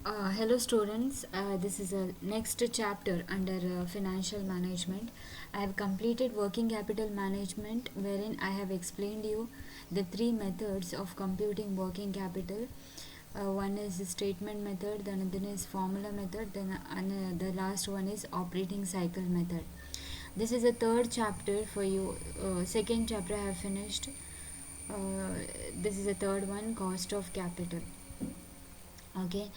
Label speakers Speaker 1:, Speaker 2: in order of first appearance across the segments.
Speaker 1: Hello students, this is a next chapter under financial management. I have completed working capital management wherein I have explained you the three methods of computing working capital. One is the statement method, then another is formula method, then the last one is operating cycle method. This is a third chapter for you. Second chapter I have finished. This is the third one, cost of capital. Okay,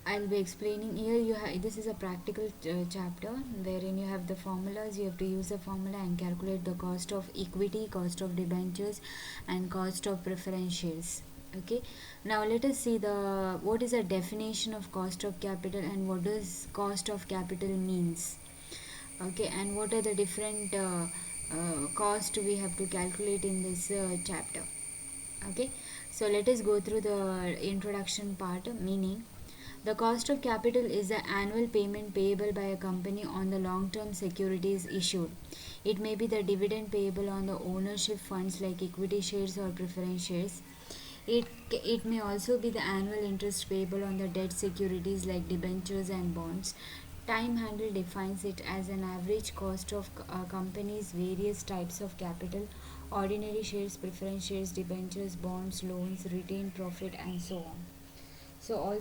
Speaker 1: I'll be explaining here. This is a practical chapter wherein you have the formulas. You have to use the formula and calculate the cost of equity, cost of debentures, and cost of preference shares. Okay, now let us see the what is the definition of cost of capital and what does cost of capital means. Okay, and what are the different cost we have to calculate in this chapter. Okay, so let us go through the introduction part. Meaning, the cost of capital is the annual payment payable by a company on the long term securities issued. It may be the dividend payable on the ownership funds like equity shares or preference shares. It may also be the annual interest payable on the debt securities like debentures and bonds. Time handle defines it as an average cost of a company's various types of capital: ordinary shares, preference shares, debentures, bonds, loans, retained profit, and so on. So all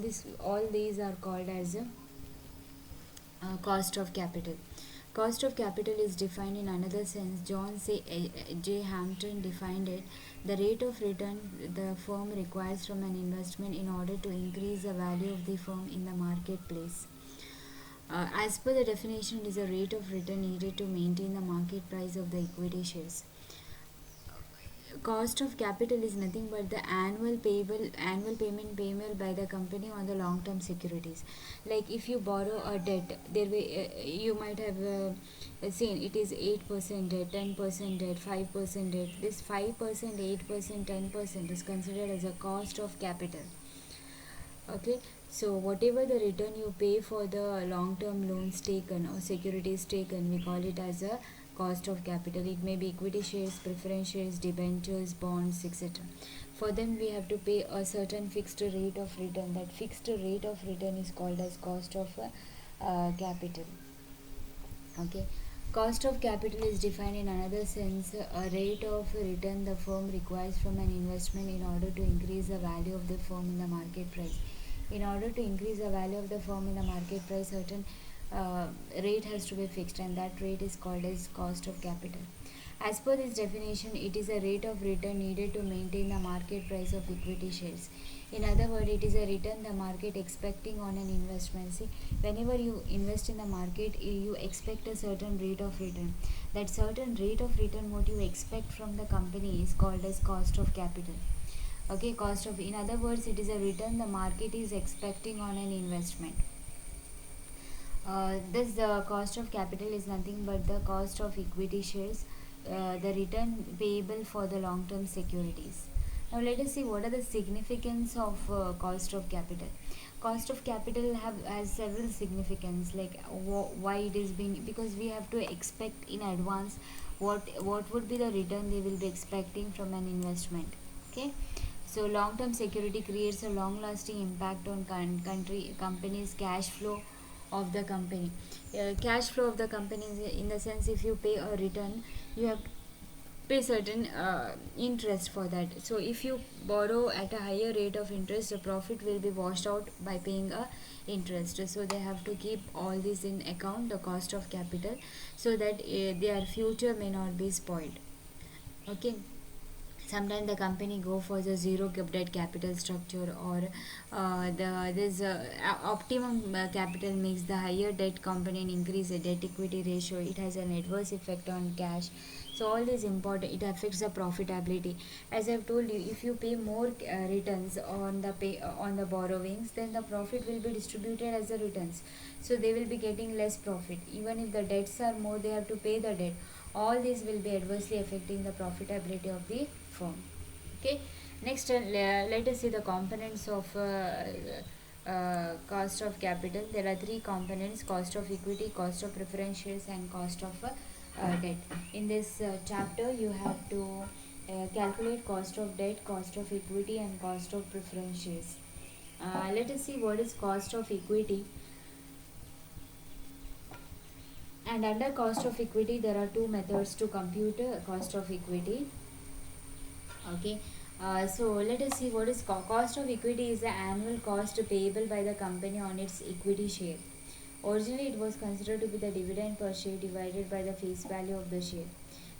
Speaker 1: these are called as a cost of capital. Cost of capital is defined in another sense. J. Hampton defined it: the rate of return the firm requires from an investment in order to increase the value of the firm in the marketplace. As per the definition, it is a rate of return needed to maintain the market price of the equity shares. Cost of capital is nothing but the annual payment payable by the company on the long term securities. Like if you borrow a debt, you might have seen it is 8% debt, 10% debt, 5% debt. This 5%, 8%, 10% is considered as a cost of capital. Okay, so whatever the return you pay for the long term loans taken or securities taken, we call it as a cost of capital. It may be equity shares, preference shares, debentures, bonds, etc. For them we have to pay a certain fixed rate of return. That fixed rate of return is called as cost of capital. Okay, cost of capital is defined in another sense: a rate of return the firm requires from an investment in order to increase the value of the firm in the market price. In order to increase the value of the firm in the market price, certain rate has to be fixed, and that rate is called as cost of capital. As per this definition, it is a rate of return needed to maintain the market price of equity shares. In other words, it is a return the market expecting on an investment. See, whenever you invest in the market, you expect a certain rate of return. That certain rate of return, what you expect from the company, is called as cost of capital. Okay, cost of, in other words, it is a return the market is expecting on an investment. This the cost of capital is nothing but the cost of equity shares, the return payable for the long term securities. Now let us see what are the significance of cost of capital. Cost of capital has several significance, like why it is being, because we have to expect in advance what would be the return they will be expecting from an investment. Okay, so long term security creates a long lasting impact on country company's cash flow of the company. Cash flow of the company in the sense, if you pay a return, you have to pay certain interest for that. So if you borrow at a higher rate of interest, the profit will be washed out by paying a interest. So they have to keep all this in account, the cost of capital, so that their future may not be spoiled. Okay, sometimes the company go for the zero debt capital structure, or the this optimum capital mix. The higher debt component increase the debt equity ratio, it has an adverse effect on cash. So all this important, it affects the profitability. As I've told you, if you pay more returns on the borrowings, then the profit will be distributed as the returns, so they will be getting less profit. Even if the debts are more, they have to pay the debt. All this will be adversely affecting the profitability of the firm. Okay, next let us see the components of cost of capital. There are three components: cost of equity, cost of preference shares, and cost of debt. In this chapter you have to calculate cost of debt, cost of equity, and cost of preference shares. Let us see what is cost of equity. And under cost of equity, there are two methods to compute cost of equity. Okay. So let us see what is cost of equity is the annual cost payable by the company on its equity share. Originally, it was considered to be the dividend per share divided by the face value of the share.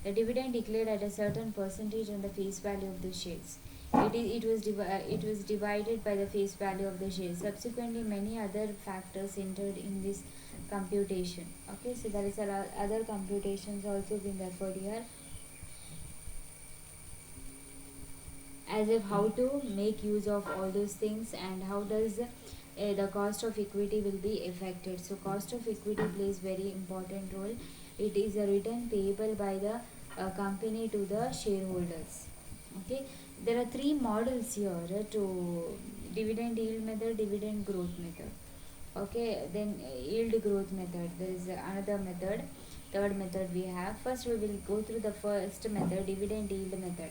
Speaker 1: The dividend declared at a certain percentage on the face value of the shares. It was divided by the face value of the shares. Subsequently, many other factors entered in this computation. Okay, so there is other computations also been referred here, as if how to make use of all those things and how does the cost of equity will be affected. So cost of equity plays very important role. It is a return payable by the company to the shareholders. Okay, there are three models here to dividend yield method, dividend growth method. Okay, then yield growth method, there is another method, third method we have. First we will go through the first method, dividend yield method.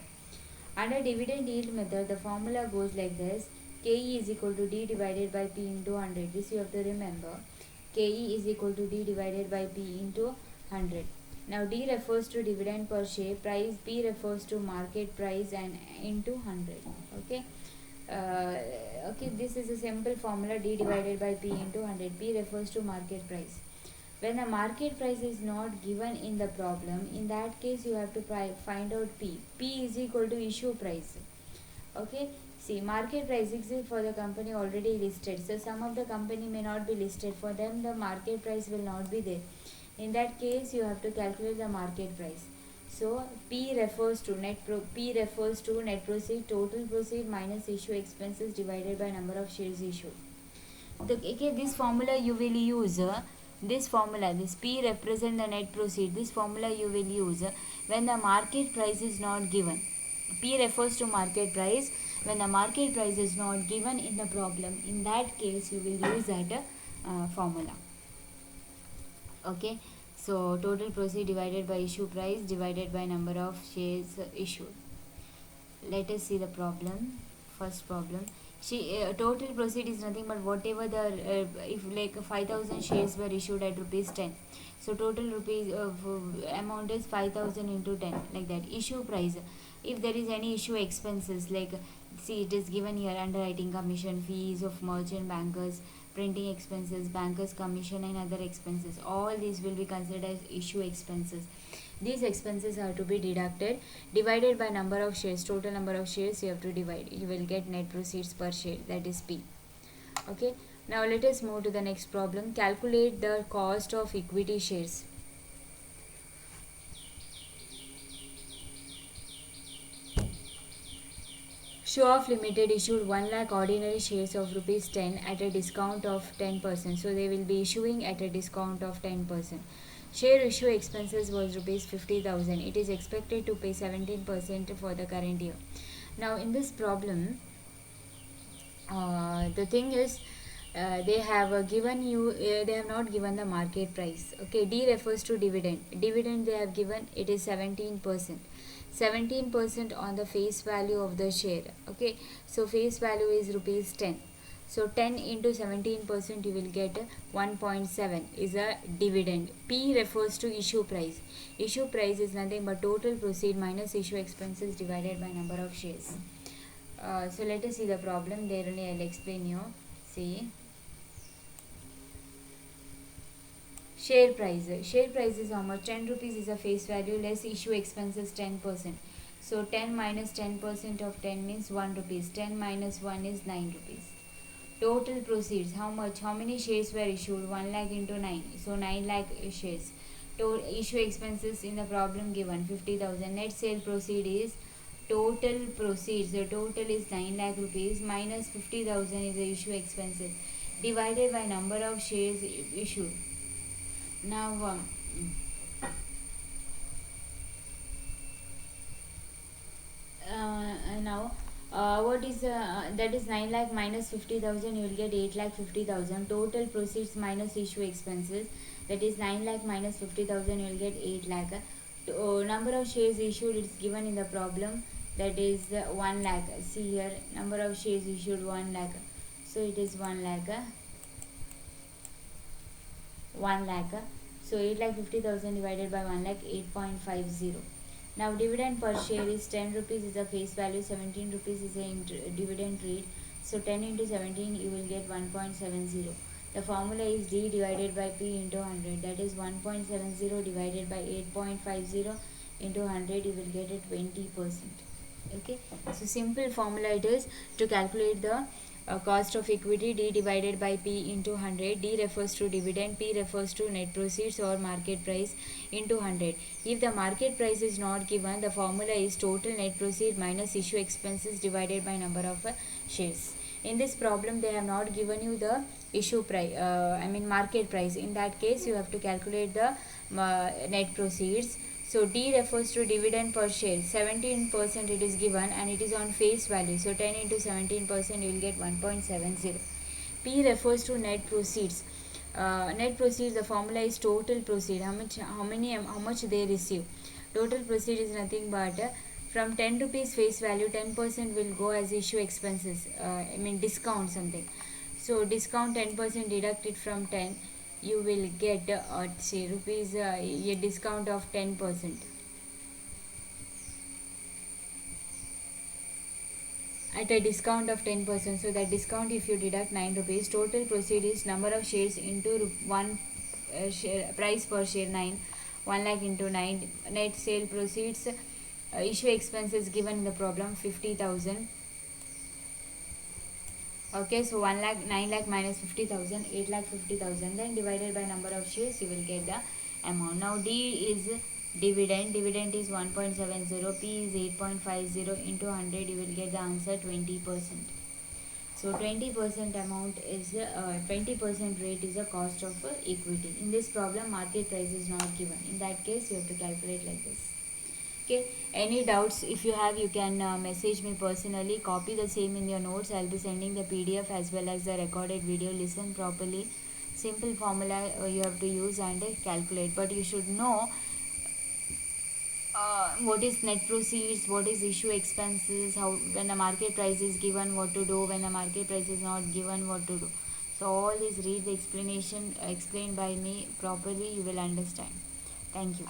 Speaker 1: Under dividend yield method, the formula goes like this: KE is equal to D divided by P into 100. This you have to remember. KE is equal to D divided by P into 100. Now D refers to dividend per share price, P refers to market price, and into 100. Okay. Okay, this is a simple formula: D divided by P into 100. P refers to market price. When the market price is not given in the problem, in that case you have to find out P. P is equal to issue price. Okay, see, market price exists for the company already listed. So some of the company may not be listed. For them, the market price will not be there. In that case, you have to calculate the market price. So P refers to net proceed, total proceed minus issue expenses divided by number of shares issued. Okay, this formula you will use. This formula, this P represent the net proceed. This formula you will use when the market price is not given. P refers to market price. When the market price is not given in the problem, in that case you will use that formula. Okay, so total proceed divided by issue price divided by number of shares issued. Let us see the problem. First problem, total proceed is nothing but whatever the if like 5,000 shares were issued at rupees 10, so total rupees amount is 5,000 into 10, like that. Issue price, if there is any issue expenses, like see it is given here: underwriting commission, fees of merchant bankers, printing expenses, bankers commission, and other expenses. All these will be considered as issue expenses. These expenses are to be deducted, divided by number of shares, total number of shares you have to divide. You will get net proceeds per share, that is P. Okay, now let us move to the next problem. Calculate the cost of equity shares. Show Off Limited issued 1 lakh ordinary shares of rupees 10 at a discount of 10%. So they will be issuing at a discount of 10%. Share issue expenses was rupees 50,000. It is expected to pay 17% for the current year. Now in this problem, the thing is, they have given you, they have not given the market price. Okay, D refers to dividend. Dividend they have given, it is 17%. 17% on the face value of the share. Okay, so face value is rupees 10. So 10 into 17% you will get 1.7 is a dividend. P refers to issue price. Issue price is nothing but total proceed minus issue expenses divided by number of shares. So let us see the problem. There only I will explain you. See, share price. Share price is how much? 10 rupees is a face value less issue expenses 10%. So 10 minus 10% of 10 means 1 rupees. 10 minus 1 is 9 rupees. Total proceeds, how much? How many shares were issued? 1 lakh into 9. So 9 lakh shares. Issue expenses in the problem given 50,000. Net sale proceed is total proceeds. The total is 9 lakh rupees minus 50,000 is the issue expenses divided by number of shares issued. Now, what is that is 9 lakh minus 50,000, you will get 8 lakh 50,000. Total proceeds minus issue expenses, that is 9 lakh minus 50,000, you will get 8 lakh. Number of shares issued is given in the problem, that is 1 lakh. See here, number of shares issued 1 lakh. So it is 1 lakh. 1 lakh. So 8,50,000 divided by 1 lakh, 8.50. Now dividend per share is 10 rupees is a face value, 17 rupees is a dividend rate. So 10 into 17 you will get 1.70. The formula is D divided by P into 100, that is 1.70 divided by 8.50 into 100, you will get a 20%. Okay, so simple formula it is to calculate the cost of equity. D divided by P into 100. D refers to dividend, P refers to net proceeds or market price into 100. If the market price is not given, the formula is total net proceed minus issue expenses divided by number of shares. In this problem they have not given you the issue price, market price. In that case you have to calculate the net proceeds. So D refers to dividend per share, 17% it is given and it is on face value. So 10 into 17% you will get 1.70. P refers to net proceeds. Net proceeds, the formula is total proceed. How much they receive. Total proceed is nothing but from 10 rupees face value, 10% will go as issue expenses. Discount something. So discount 10% deducted from 10, you will get say rupees a discount of 10%. At a discount of 10%, so that discount if you deduct 9 rupees, total proceed is number of shares into 1 share, price per share 9, 1 lakh into 9, net sale proceeds, issue expenses given in the problem 50,000. Okay, so 1 lakh, 9 lakh minus 50,000, 8 lakh 50,000, then divided by number of shares, you will get the amount. Now D is dividend. Dividend is 1.70, P is 8.50 into 100, you will get the answer 20%. So 20% amount is 20% rate is the cost of equity. In this problem, market price is not given. In that case, you have to calculate like this. Okay, any doubts if you have, you can message me personally. Copy the same in your notes. I'll be sending the PDF as well as the recorded video. Listen properly. Simple formula you have to use and calculate, but you should know what is net proceeds, what is issue expenses, how when the market price is given, what to do, when the market price is not given, what to do. So all this, read the explanation explained by me properly, you will understand. Thank you.